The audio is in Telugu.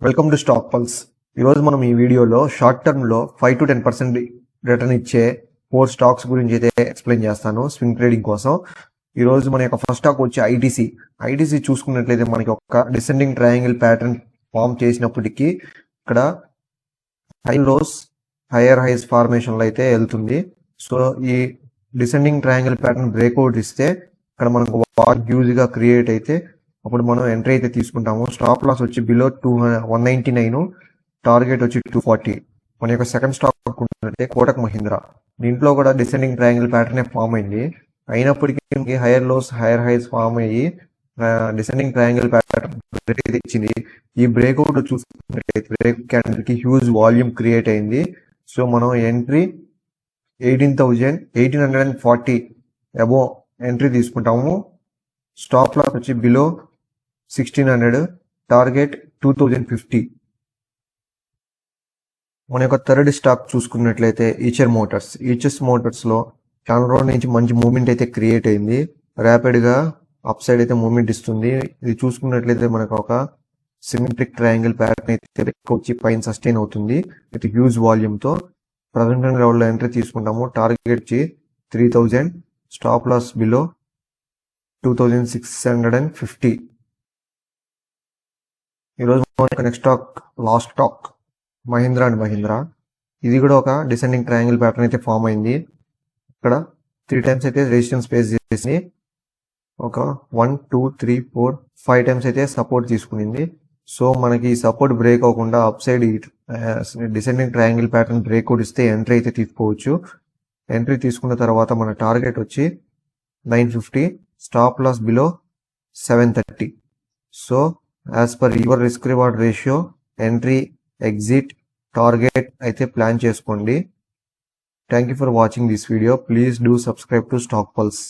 Welcome to Stock pulse. ఈరోజు మనం ఈ వీడియోలో షార్ట్ టర్మ్లో 5 to 10% రిటర్న్ ఇచ్చే 4 స్టాక్స్ గురించి అయితే ఎక్స్ప్లెయిన్ చేస్తాను స్వింగ్ ట్రేడింగ్ కోసం. ఈరోజు మన యొక్క ఫస్ట్ స్టాక్ వచ్చి ఐటీసీ చూసుకున్నట్లయితే మనకి ఒక డిసెండింగ్ ట్రయాంగిల్ ప్యాటర్న్ ఫామ్ చేసినప్పటికీ ఇక్కడ హై లోస్ హైయర్ హైస్ ఫార్మేషన్లో అయితే వెళ్తుంది. సో ఈ డిసెండింగ్ ట్రయాంగిల్ ప్యాటర్న్ బ్రేక్అవుట్ ఇస్తే ఇక్కడ మనకు హ్యూజ్గా క్రియేట్ అయితే అప్పుడు మనం ఎంట్రీ అయితే తీసుకుంటాము. స్టాప్ లాస్ వచ్చి బిలో 199, టార్గెట్ వచ్చి 240. మన యొక్క సెకండ్ స్టాక్ ఉంటే కోటక్ మహీంద్రా. దీంట్లో కూడా డిసెండింగ్ ట్రయాంగిల్ ప్యాటర్నే ఫామ్ అయింది. అయినప్పటికీ higher lows higher highs form అయ్యి డిసెండింగ్ ట్రయాంగిల్ ప్యాటర్న్ బ్రేక్ ఇచ్చింది. ఈ బ్రేక్అవుట్ చూసుకుంటే బ్రేక్ క్యాండిల్కి హ్యూజ్ వాల్యూమ్ క్రియేట్ అయింది. సో మనం ఎంట్రీ 1840 అబోవ్ ఎంట్రీ తీసుకుంటాము. స్టాప్ లాస్ వచ్చి బిలో 1600, టార్గెట్ 2050. మన యొక్క థర్డ్ స్టాక్ చూసుకున్నట్లయితే ఈచర్స్ మోటార్స్లో చాలా రోజుల నుంచి మంచి మూవ్మెంట్ అయితే క్రియేట్ అయింది. ర్యాపిడ్గా అప్ సైడ్ అయితే మూవ్మెంట్ ఇస్తుంది. ఇది చూసుకున్నట్లయితే మనకు ఒక సిమెట్రిక్ ట్రయాంగిల్ ప్యాటర్న్ అయితే వచ్చి పైన సస్టైన్ అవుతుంది విత్ హ్యూజ్ వాల్యూమ్తో. ప్రజెంట్ లెవెల్లో ఎంట్రీ తీసుకుంటాము. టార్గెట్ వచ్చి 3000, స్టాప్ లాస్ బిలో 2650. ఈరోజు next stock last stock Mahindra. ఇది కూడా ఒక డిసెండింగ్ ట్రయాంగిల్ ప్యాటర్న్ అయితే ఫామ్ అయింది. ఇక్కడ 3 times అయితే రెసిస్టెన్స్ ఫేస్ చేసి ఒక 1, 2, 3, 4, 5 times అయితే సపోర్ట్ తీసుకునింది. సో మనకి సపోర్ట్ బ్రేక్ అవ్వకుండా up side descending triangle pattern breakout ఇస్తే ఎంట్రీ అయితే తీసుకోవచ్చు. ఎంట్రీ తీసుకున్న తర్వాత మన టార్గెట్ వచ్చి 950, stop loss below 730. So as per your risk reward ratio entry exit target అయితే ప్లాన్ చేసుకోండి. Thank you for watching this video. Please do subscribe to Stock pulse.